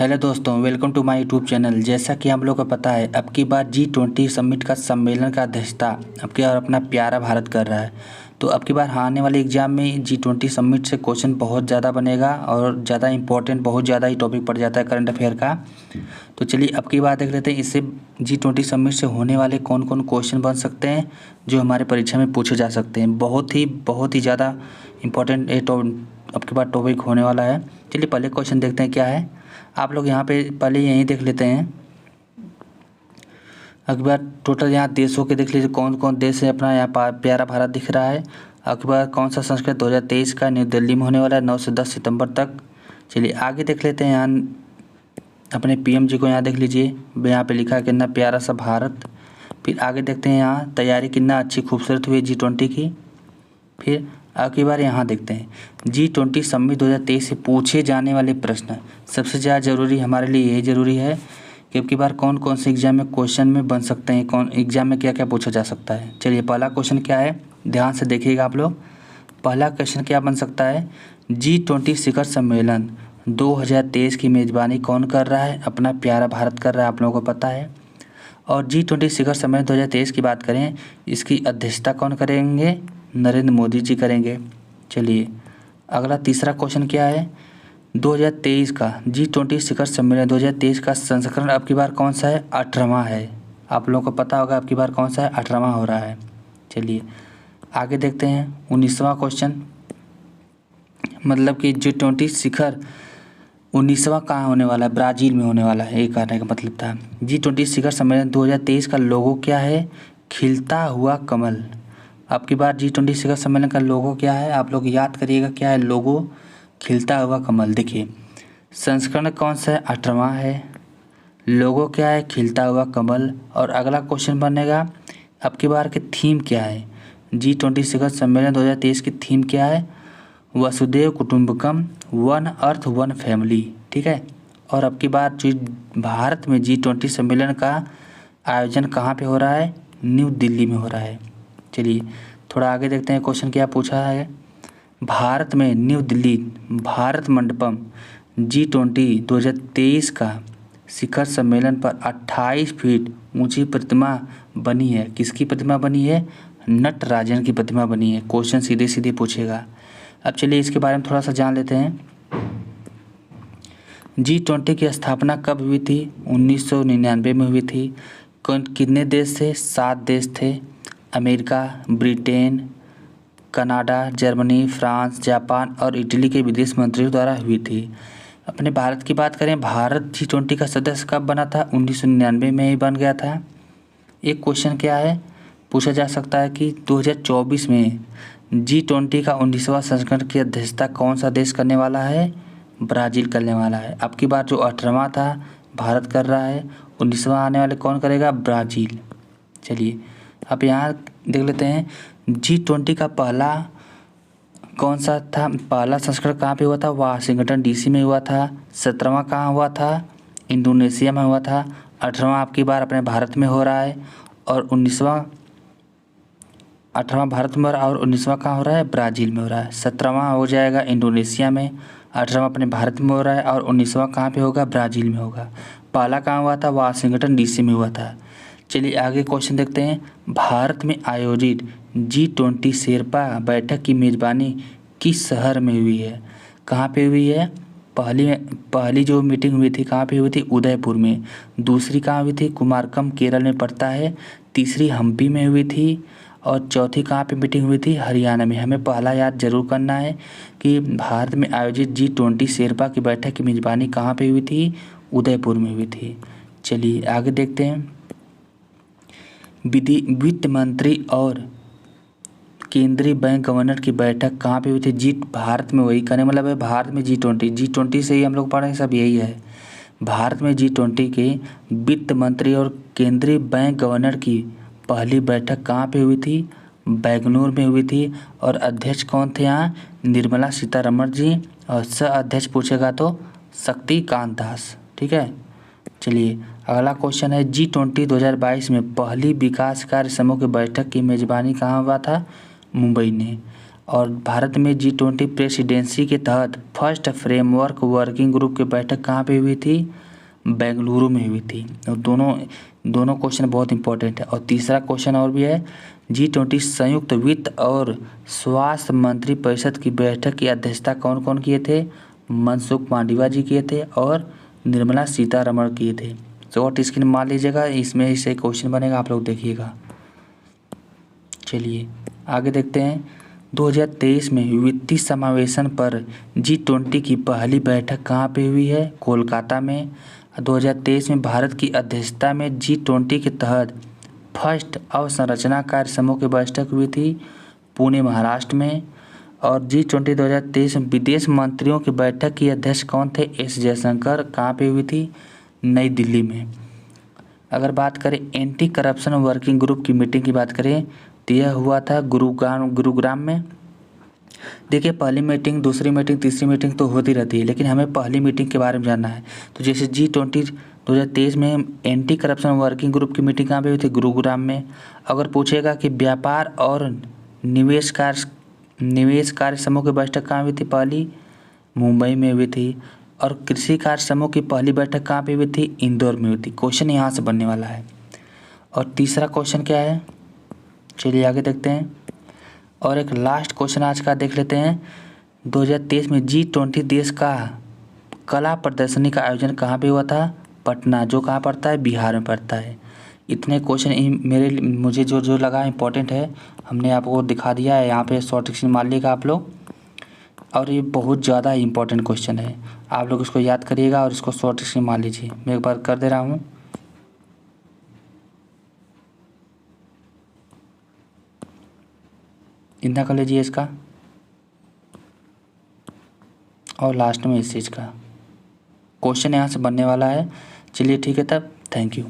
Hello दोस्तों, welcome to my YouTube channel. जैसा कि आप लोगों को पता है, अब की बार G20 समिट का सम्मेलन का अध्यक्षता अब की बार अपना प्यारा भारत कर रहा है। तो अब की बार आने वाले एग्जाम में G20 समिट से क्वेश्चन बहुत ज़्यादा बनेगा और ज़्यादा इंपॉर्टेंट, बहुत ज़्यादा ही टॉपिक पड़ जाता है करंट अफेयर का। तो चलिए अब की बार देख लेते हैं इससे G20 समिट से होने वाले कौन कौन क्वेश्चन बन सकते हैं जो हमारे परीक्षा में पूछे जा सकते हैं। बहुत ही ज़्यादा इंपॉर्टेंट अब की बार टॉपिक होने वाला है। चलिए पहले क्वेश्चन देखते हैं क्या है। आप लोग यहाँ पे पहले यहीं देख लेते हैं। अगली बार टोटल यहाँ देशों के देख लीजिए कौन कौन देश है। अपना यहाँ प्यारा भारत दिख रहा है। अगली बार कौन सा संस्करण 2023 का न्यू दिल्ली में होने वाला है 9 से 10 सितंबर तक। चलिए आगे देख लेते हैं। यहाँ अपने पीएम जी को यहाँ देख लीजिए, यहाँ पे लिखा है कितना प्यारा सा भारत। फिर आगे देखते हैं यहाँ तैयारी कितना अच्छी खूबसूरत हुई G20 की। फिर अगली बार यहाँ देखते हैं G20 समिट 2023 से पूछे जाने वाले प्रश्न। सबसे ज़्यादा ज़रूरी हमारे लिए यही ज़रूरी है कि अब की बार कौन कौन से एग्जाम में क्वेश्चन में बन सकते हैं, कौन एग्जाम में क्या क्या पूछा जा सकता है। चलिए पहला क्वेश्चन क्या है, ध्यान से देखिएगा आप लोग। पहला क्वेश्चन क्या बन सकता है, G20 शिखर सम्मेलन 2023 की मेज़बानी कौन कर रहा है। अपना प्यारा भारत कर रहा है, आप लोगों को पता है। और G20 शिखर सम्मेलन 2023 की बात करें, इसकी अध्यक्षता कौन करेंगे, नरेंद्र मोदी जी करेंगे। चलिए अगला तीसरा क्वेश्चन क्या है, 2023 का G20 शिखर सम्मेलन 2023 का संस्करण अब की बार कौन सा है, 18वां है। आप लोगों को पता होगा अब की बार कौन सा है, 18वां हो रहा है। चलिए आगे देखते हैं 19वां क्वेश्चन, मतलब कि G20 शिखर 19वां कहाँ होने वाला है, ब्राज़ील में होने वाला है। ये कहने का मतलब था G20 शिखर सम्मेलन 2023 का लोगो क्या है, खिलता हुआ कमल। अब की बार G20 शिखर सम्मेलन का लोगो क्या है, आप लोग याद करिएगा क्या है लोगो, खिलता हुआ कमल। देखिए संस्करण कौन सा है, 18वां है। लोगो क्या है, खिलता हुआ कमल। और अगला क्वेश्चन बनेगा अब की बार की थीम क्या है, G20 शिखर सम्मेलन 2023 की थीम क्या है, वसुदेव कुटुंबकम, वन अर्थ वन फैमिली। ठीक है। और अब की बार जो भारत में G20 सम्मेलन का आयोजन कहाँ पे हो रहा है, न्यू दिल्ली में हो रहा है। चलिए थोड़ा आगे देखते हैं क्वेश्चन क्या पूछा है। भारत में न्यू दिल्ली भारत मंडपम G20 2023 का शिखर सम्मेलन पर 28 फीट ऊंची प्रतिमा बनी है। किसकी प्रतिमा बनी है, नटराजन की प्रतिमा बनी है। क्वेश्चन सीधे सीधे पूछेगा। अब चलिए इसके बारे में थोड़ा सा जान लेते हैं। G20 की स्थापना कब हुई थी, 1999 में हुई थी। कितने देश थे, 7 देश थे। America, Britain, Canada, Germany, France, Japan और इटली के विदेश मंत्रियों द्वारा हुई थी। अपने भारत की बात करें, भारत G20 का सदस्य कब बना था, 1999 में ही बन गया था। एक क्वेश्चन क्या है पूछा जा सकता है कि 2024 में G20 का 19वां संस्करण की अध्यक्षता कौन सा देश करने वाला है, ब्राज़ील करने वाला है। अब की बार जो 18वां था भारत कर रहा है, 19वां आने वाले कौन करेगा, ब्राज़ील। चलिए अब यहाँ देख लेते हैं G20 का पहला कौन सा था, पहला संस्करण कहाँ पे हुआ था, वाशिंगटन DC में हुआ था। 17वां कहाँ हुआ था, इंडोनेशिया में हुआ था। 18वां आपकी बार अपने भारत में हो रहा है। और 18वां भारत में और 19वां कहाँ हो रहा है, ब्राज़ील में हो रहा है। 17वां हो जाएगा इंडोनेशिया में, 18वां अपने भारत में हो रहा है और 19वां कहाँ पे होगा, ब्राज़ील में होगा। पहला कहाँ हुआ था, वाशिंगटन DC में हुआ था। चलिए आगे क्वेश्चन देखते हैं। भारत में आयोजित G20 शेरपा बैठक की मेज़बानी किस शहर में हुई है, कहाँ पे हुई है। पहली जो मीटिंग हुई थी कहाँ पे हुई थी, उदयपुर में। दूसरी कहाँ हुई थी, कुमारकम केरल में पड़ता है। तीसरी हम्पी में हुई थी। और चौथी कहाँ पे मीटिंग हुई थी, हरियाणा में। हमें पहला याद जरूर करना है कि भारत में आयोजित G20 शेरपा की बैठक की मेज़बानी कहाँ पे हुई थी, उदयपुर में हुई थी। चलिए आगे देखते हैं। वित्त मंत्री और केंद्रीय बैंक गवर्नर की बैठक कहाँ पे हुई थी, भारत में। वही करने मतलब है भारत में G20 से ही हम लोग पढ़ रहे हैं, सब यही है। भारत में G20 के वित्त मंत्री और केंद्रीय बैंक गवर्नर की पहली बैठक कहाँ पे हुई थी, बेंगलुरु में हुई थी। और अध्यक्ष कौन थे यहाँ, निर्मला सीतारमण जी। और सह अध्यक्ष पूछेगा तो शक्तिकांत दास। ठीक है। चलिए अगला क्वेश्चन है, G20 2022 में पहली विकास कार्य समूह की बैठक की मेज़बानी कहाँ हुआ था, मुंबई ने। और भारत में G20 प्रेसिडेंसी के तहत फर्स्ट फ्रेमवर्क वर्किंग ग्रुप की बैठक कहाँ पे हुई थी? बेंगलुरु में हुई थी। और दोनों क्वेश्चन बहुत इंपॉर्टेंट है। और तीसरा क्वेश्चन और भी है, G20 संयुक्त वित्त और स्वास्थ्य मंत्री परिषद की बैठक की अध्यक्षता कौन कौन किए थे? मनसुख मांडविया जी किए थे और निर्मला सीतारमण किए थे। शॉर्ट स्क्रीन मान लीजिएगा, इसमें इससे क्वेश्चन बनेगा, आप लोग देखिएगा। चलिए आगे देखते हैं। 2023 में वित्तीय समावेशन पर G20 की पहली बैठक कहाँ पे हुई है? कोलकाता में। 2023 में भारत की अध्यक्षता में G20 के तहत फर्स्ट अवसंरचना कार्य समूह की बैठक हुई थी पुणे महाराष्ट्र में। और G20 2023 में विदेश मंत्रियों की बैठक की अध्यक्ष कौन थे? एस जयशंकर। कहाँ पे हुई थी? नई दिल्ली में। अगर बात करें एंटी करप्शन वर्किंग ग्रुप की मीटिंग की बात करें तो यह हुआ था गुरुग्राम में। देखिए पहली मीटिंग, दूसरी मीटिंग, तीसरी मीटिंग तो होती रहती है, लेकिन हमें पहली मीटिंग के बारे में जानना है। तो जैसे G20 2023 में एंटी करप्शन वर्किंग ग्रुप की मीटिंग कहाँ पे हुई थी? गुरुग्राम में। अगर पूछेगा कि व्यापार और निवेश कार्य समूह की बैठक कहाँ हुई थी? पहली मुंबई में हुई थी। और कृषि कार्य समूह की पहली बैठक कहाँ पे हुई थी? इंदौर में हुई थी। क्वेश्चन यहाँ से बनने वाला है। और तीसरा क्वेश्चन क्या है? चलिए आगे देखते हैं। और एक लास्ट क्वेश्चन आज का देख लेते हैं। 2023 में G20 देश का कला प्रदर्शनी का आयोजन कहाँ पे हुआ था? पटना, जो कहाँ पड़ता है? बिहार में पड़ता है। इतने क्वेश्चन मुझे जो लगा इम्पोर्टेंट है हमने आपको दिखा दिया है। यहाँ पे शॉर्ट स्क्रीन मान लीजिएगा आप लोग। और ये बहुत ज़्यादा इम्पोर्टेंट क्वेश्चन है, आप लोग इसको याद करिएगा और इसको शॉर्ट स्क्रीन मान लीजिए। मैं एक बार कर दे रहा हूँ। इतना कर लीजिए इसका, और लास्ट में इस चीज़ का क्वेश्चन यहाँ से बनने वाला है। चलिए ठीक है, तब थैंक यू।